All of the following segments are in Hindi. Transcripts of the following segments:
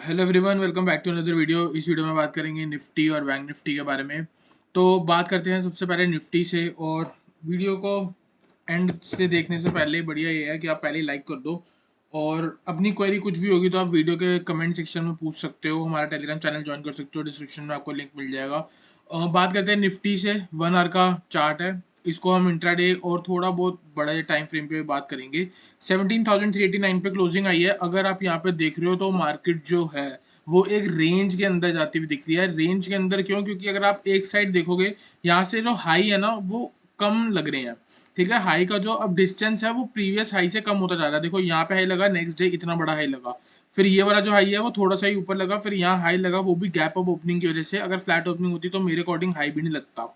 Hello everyone, welcome back to another video. इस वीडियो में बात करेंगे निफ्टी और बैंक निफ्टी के बारे में। तो बात करते हैं सबसे पहले निफ्टी से। और वीडियो को एंड से देखने से पहले बढ़िया ये है कि आप पहले लाइक कर दो, और अपनी क्वेरी कुछ भी होगी तो आप वीडियो के कमेंट सेक्शन में पूछ सकते हो। हमारा टेलीग्राम चैनल ज्वाइन कर सकते हो, डिस्क्रिप्शन में आपको लिंक मिल जाएगा। बात करते हैं निफ्टी से। 1 आवर का चार्ट है, इसको हम इंट्राडे और थोड़ा बहुत बड़े टाइम फ्रेम पे बात करेंगे। 17,389 पे क्लोजिंग आई है। अगर आप यहाँ पे देख रहे हो तो मार्केट जो है वो एक रेंज के अंदर जाती हुई दिख रही है। रेंज के अंदर क्यों? क्योंकि अगर आप एक साइड देखोगे, यहाँ से जो हाई है ना वो कम लग रहे हैं। ठीक है, हाई का जो अब डिस्टेंस है वो प्रीवियस हाई से कम होता जा रहा है। देखो यहाँ पे हाई लगा, नेक्स्ट डे इतना बड़ा हाई लगा, फिर ये वाला जो हाई है वो थोड़ा सा ही ऊपर लगा, फिर यहाँ हाई लगा, वो भी गैप अप ओपनिंग की वजह से। अगर फ्लैट ओपनिंग होती तो मेरे अकॉर्डिंग हाई भी नहीं लगता।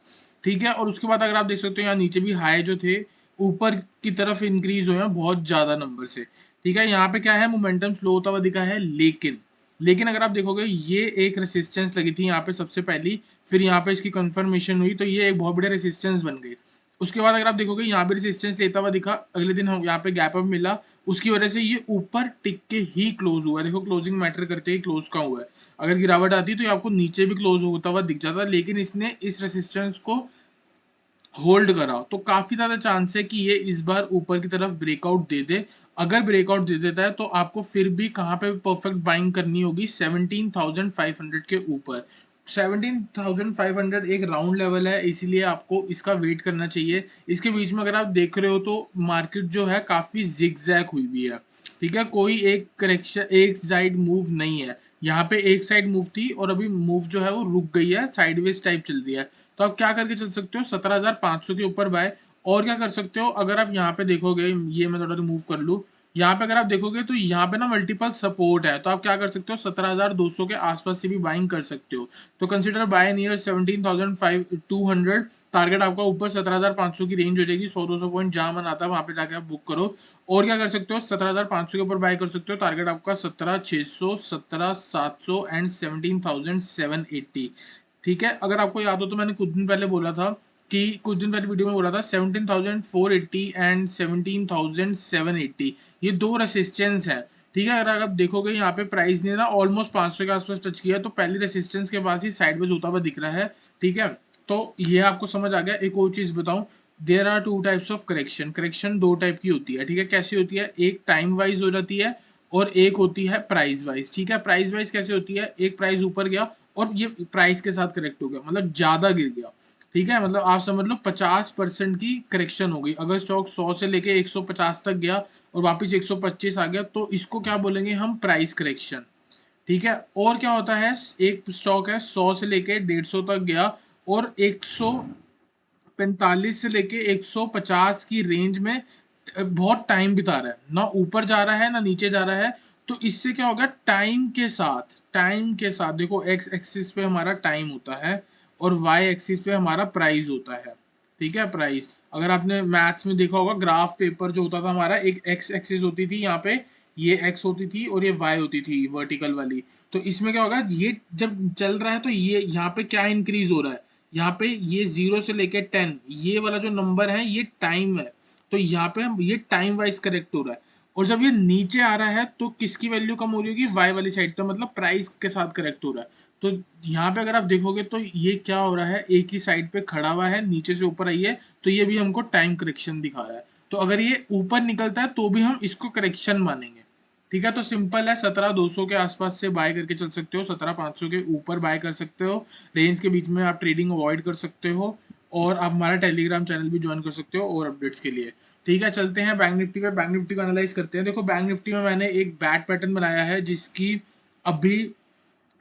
ठीक है, और उसके बाद अगर आप देख सकते हो यहाँ नीचे भी हाई जो थे ऊपर की तरफ इंक्रीज हुए हैं बहुत ज्यादा नंबर से। ठीक है, यहाँ पे क्या है, मोमेंटम स्लो होता हुआ दिखा है। लेकिन अगर आप देखोगे ये एक रेसिस्टेंस लगी थी यहाँ पे सबसे पहली, फिर यहाँ पे इसकी कंफर्मेशन हुई तो ये एक बहुत बड़े रेसिस्टेंस बन गई। उसके बाद अगर आप देखोगे यहाँ भी रेसिस्टेंस लेता हुआ दिखा, अगले दिन हम यहाँ पे गैप अप मिला, उसकी वजह से ये ऊपर टिक के ही क्लोज हुआ है। देखो क्लोजिंग मैटर करते ही क्लोज का हुआ है। अगर गिरावट आती तो ये आपको नीचे भी क्लोज होता हुआ दिख जाता, लेकिन इसने इस रेसिस्टेंस को होल्ड करा, तो काफी ज्यादा चांस है कि ये इस बार ऊपर की तरफ ब्रेकआउट दे दे। अगर ब्रेकआउट दे देता है तो आपको फिर भी कहाँ पे परफेक्ट बाइंग करनी होगी, 17,500 के ऊपर। 17,500 एक राउंड लेवल है, इसीलिए आपको इसका वेट करना चाहिए। इसके बीच में अगर आप देख रहे हो तो मार्केट जो है काफी जिगजैग हुई भी है। ठीक है, कोई एक करेक्शन एक साइड मूव नहीं है। यहाँ पे एक साइड मूव थी और अभी मूव जो है वो रुक गई है, साइडवेज टाइप चल रही है। तो आप क्या करके चल सकते हो, 17,500 के ऊपर बाय। और क्या कर सकते हो, अगर आप यहाँ पे देखोगे, ये मैं थोड़ा रिमूव कर लूँ, यहाँ पे अगर आप देखोगे तो यहाँ पे ना मल्टीपल सपोर्ट है, तो आप क्या कर सकते हो, 17,200 के आसपास से भी बाइंग कर सकते हो। तो कंसिडर बाय नियर 17,200। टारगेट आपका ऊपर 17,500 की रेंज हो जाएगी। 100-200 पॉइंट जहां मन आता है वहां पे जाके आप बुक करो। और क्या कर सकते हो, 17,500 के ऊपर बाय कर सकते हो। टारगेट आपका 17,600, 17,700 एंड 17,780। ठीक है, अगर आपको याद हो तो मैंने कुछ दिन पहले बोला था कि कुछ दिन पहले वीडियो में बोला था 17,480 एंड 17,780 ये दो रेसिस्टेंस है। ठीक है, अगर आप देखोगे यहाँ पे प्राइस ने ना ऑलमोस्ट 500 के आसपास टच किया, तो पहली रेसिस्टेंस के पास ही साइडवेज होता हुआ दिख रहा है। ठीक है, तो ये आपको समझ आ गया। एक और चीज बताऊं, there are two types of correction. Correction दो टाइप की होती है। ठीक है, कैसी होती है, एक टाइम वाइज हो जाती है और एक होती है प्राइस वाइज। ठीक है, प्राइस वाइज कैसे होती है, एक प्राइस ऊपर गया और ये प्राइस के साथ करेक्ट हो गया, मतलब ज्यादा गिर गया। ठीक है, मतलब आप समझ लो 50% की करेक्शन हो गई। अगर स्टॉक 100 से लेके 150 तक गया और वापस 125 आ गया, तो इसको क्या बोलेंगे हम, प्राइस करेक्शन। ठीक है, और क्या होता है, एक स्टॉक है 100 से लेके 150 तक गया और 145 से लेके 150 की रेंज में बहुत टाइम बिता रहा है, ना ऊपर जा रहा है ना नीचे जा रहा है। तो इससे क्या होगा, टाइम के साथ देखो, एक्स एक्सिस पे हमारा टाइम होता है और वाई एक्सिस पे हमारा प्राइस होता है। ठीक है, प्राइस अगर आपने मैथ्स में देखा होगा, ग्राफ पेपर जो होता था हमारा, एक एक्स एक्सिस होती थी यहाँ पे, ये एक्स होती थी और ये वाई होती थी वर्टिकल वाली। तो इसमें क्या होगा, ये जब चल रहा है तो ये यहाँ पे क्या इंक्रीज हो रहा है, यहाँ पे ये 0 से लेके 10, ये वाला जो नंबर है ये टाइम है। तो यहाँ पे हम ये टाइम वाइज करेक्ट हो रहा है। और जब ये नीचे आ रहा है तो किसकी वैल्यू कम हो रही होगी, वाई वाली साइड पे, मतलब प्राइस के साथ करेक्ट हो रहा है। तो यहाँ पे अगर आप देखोगे तो ये क्या हो रहा है, एक ही साइड पे खड़ा हुआ है, नीचे से ऊपर आई है, तो ये भी हमको टाइम करेक्शन दिखा रहा है। तो अगर ये ऊपर निकलता है तो भी हम इसको करेक्शन मानेंगे। ठीक है, तो सिंपल है, 17,200 के आसपास से बाय करके चल सकते हो, 17,500 के ऊपर बाय कर सकते हो। रेंज के बीच में आप ट्रेडिंग अवॉइड कर सकते हो। और आप हमारा टेलीग्राम चैनल भी ज्वाइन कर सकते हो और अपडेट्स के लिए। ठीक है, चलते हैं बैंक निफ्टी पे। बैंक निफ्टी को एनालाइज करते हैं। देखो, बैंक निफ्टी में मैंने एक बैट पैटर्न बनाया है जिसकी अभी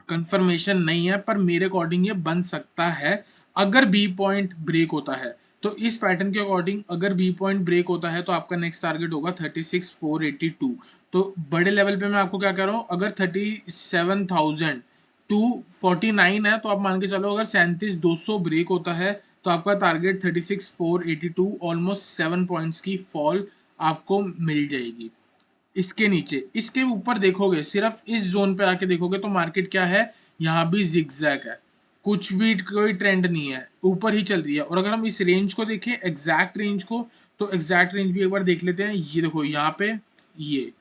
कंफर्मेशन नहीं है, पर मेरे अकॉर्डिंग ये बन सकता है अगर बी पॉइंट ब्रेक होता है। तो इस पैटर्न के अकॉर्डिंग अगर बी पॉइंट ब्रेक होता है तो आपका नेक्स्ट टारगेट होगा 36,482। तो बड़े लेवल पे मैं आपको क्या कह रहा हूँ, अगर 37,249 है तो आप मान के चलो, अगर 37,200 ब्रेक होता है तो आपका टारगेट 36,482, ऑलमोस्ट 7 पॉइंट्स की फॉल आपको मिल जाएगी। इसके नीचे, इसके ऊपर देखोगे, सिर्फ इस जोन पे आके देखोगे तो मार्केट क्या है, यहाँ भी जिगजैग है, कुछ भी कोई ट्रेंड नहीं है, ऊपर ही चल रही है। और अगर हम इस रेंज को देखें, एग्जैक्ट रेंज को, तो एग्जैक्ट रेंज भी एक बार देख लेते हैं। ये देखो यहाँ पे, ये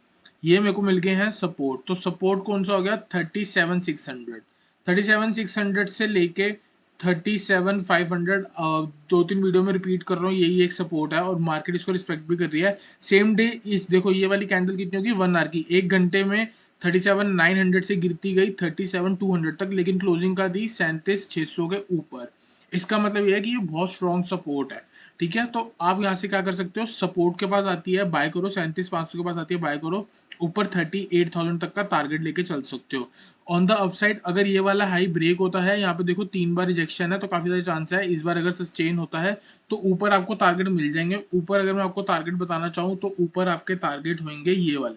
ये मेरे को मिल गए हैं सपोर्ट। तो सपोर्ट कौन सा हो गया 37,600। 37,600 से लेके 37,500 दो तीन वीडियो में रिपीट कर रहा हूँ, यही एक सपोर्ट है और मार्केट इसको रिस्पेक्ट भी कर रही है। सेम डे इस देखो ये वाली कैंडल कितनी होगी 1 आवर की, 1 घंटे में 37,900 से गिरती गई 37,200 तक, लेकिन क्लोजिंग का दी 37,600 के ऊपर। इसका मतलब यह है कि ये बहुत स्ट्रॉन्ग सपोर्ट है। ठीक है, तो आप यहाँ से क्या कर सकते हो, सपोर्ट के पास आती है बाय करो, 37,500 के पास आती है बाय करो, ऊपर 38,000 तक का टारगेट लेके चल सकते हो। ऑन द अपसाइड अगर ये वाला हाई ब्रेक होता है, यहाँ पे देखो 3 बार रिजेक्शन है तो काफी सारे चांस है इस बार अगर सस्टेन होता है तो ऊपर आपको टारगेट मिल जाएंगे। ऊपर अगर मैं आपको टारगेट बताना चाहूँ तो ऊपर आपके टारगेट होंगे ये वाले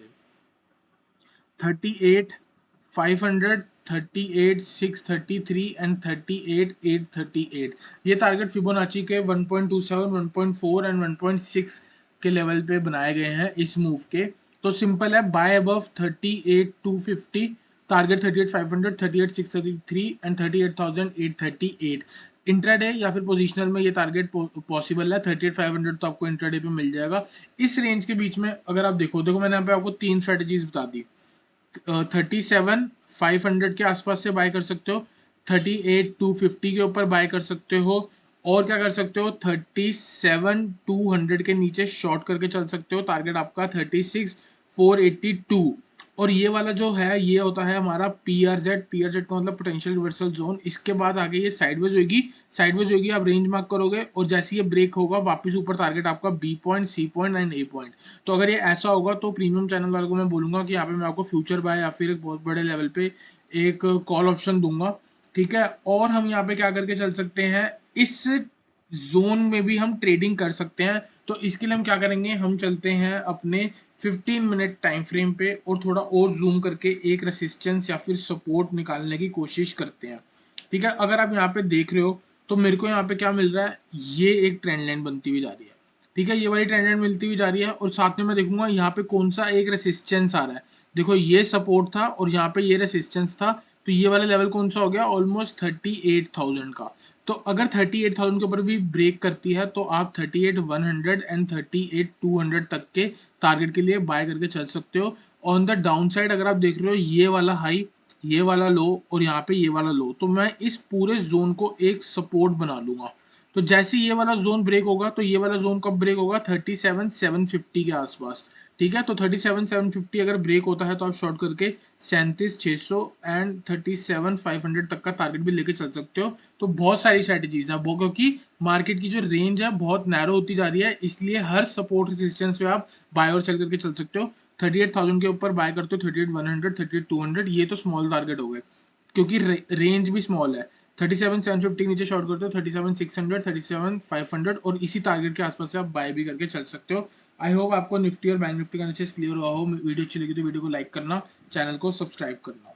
38,500, 38,633 एंड 38,838। ये टारगेट फिबोनाची के 1.27, 1.4 एंड 1.6 के लेवल पे बनाए गए हैं इस मूव के। तो सिंपल है, buy above 38,250, target 38,500, 38,633 and 38,838। Intraday या फिर पोजिशनल में ये टारगेट पॉसिबल है। 38,500 तो आपको इंट्राडे पे मिल जाएगा। इस रेंज के बीच में अगर आप देखो मैंने यहाँ पे आपको 3 स्ट्रेटेजीज बता दी। 37,500 के आसपास से बाय कर सकते हो, 38,250 के ऊपर बाय कर सकते हो, और क्या कर सकते हो 37,200 के नीचे शॉर्ट करके चल सकते हो। टारगेट आपका 36,482। और ये वाला जो है ये होता है हमारा पीआरजेड का मतलब पोटेंशियल रिवर्सल जोन। इसके बाद आगे ये साइडवेज होगी, आप रेंज मार्क करोगे और जैसे ये ब्रेक होगा वापस ऊपर टारगेट आपका B point, C point and A point. तो अगर ये ऐसा होगा तो प्रीमियम चैनल वालों को मैं बोलूंगा कि यहाँ पे मैं आपको फ्यूचर बाय या फिर एक बहुत बड़े लेवल पे एक कॉल ऑप्शन दूंगा। ठीक है, और हम यहाँ पे क्या करके चल सकते हैं, इस जोन में भी हम ट्रेडिंग कर सकते हैं। तो इसके लिए हम क्या करेंगे, हम चलते हैं अपने 15 मिनट टाइम फ्रेम पे और थोड़ा और जूम करके एक रेसिस्टेंस या फिर सपोर्ट निकालने की कोशिश करते हैं। ठीक है, अगर आप यहाँ पे देख रहे हो तो मेरे को यहाँ पे क्या मिल रहा है, ये एक ट्रेंड लाइन बनती हुई जा रही है। ठीक है, ये वाली ट्रेंड लाइन मिलती हुई जा रही है और साथ में मैं देखूंगा यहाँ पे कौन सा एक रेसिस्टेंस आ रहा है। देखो ये सपोर्ट था और यहाँ पे ये रेसिस्टेंस था, तो ये वाला लेवल कौन सा हो गया ऑलमोस्ट 38,000 का। तो अगर 38,000 के ऊपर भी ब्रेक करती है तो आप 38,100 एंड 38,200 तक के टारगेट के लिए बाय करके चल सकते हो। ऑन द डाउन साइड अगर आप देख रहे हो ये वाला हाई, ये वाला लो और यहाँ पे ये वाला लो, तो मैं इस पूरे जोन को एक सपोर्ट बना लूंगा। तो जैसे ये वाला जोन ब्रेक होगा तो ये वाला जोन कब ब्रेक होगा 37,750 के आसपास। ठीक है, तो 37,750 अगर ब्रेक होता है तो आप शॉर्ट करके 37,600 एंड 37,500 तक का टारगेट भी लेके चल सकते हो। तो बहुत सारी स्ट्रेटेजीज है वो, क्योंकि मार्केट की जो रेंज है बहुत नैरो होती जा रही है, इसलिए हर सपोर्ट रेजिस्टेंस पे आप बाय और सेल करके चल सकते हो। 38,000 के ऊपर बाय करते हो, 38,100, 38,200 ये तो स्मॉल टारगेट हो गए क्योंकि रेंज भी स्मॉल है। 37,750 नीचे शॉर्ट करते हो, 37,600, 37,500 और इसी टारगेट के आसपास से आप बाय भी करके चल सकते हो। आई होप आपको निफ्टी और बैंक निफ्टी का एनालिसिस क्लियर हुआ हो। वीडियो अच्छी लगी तो वीडियो को लाइक करना, चैनल को सब्सक्राइब करना।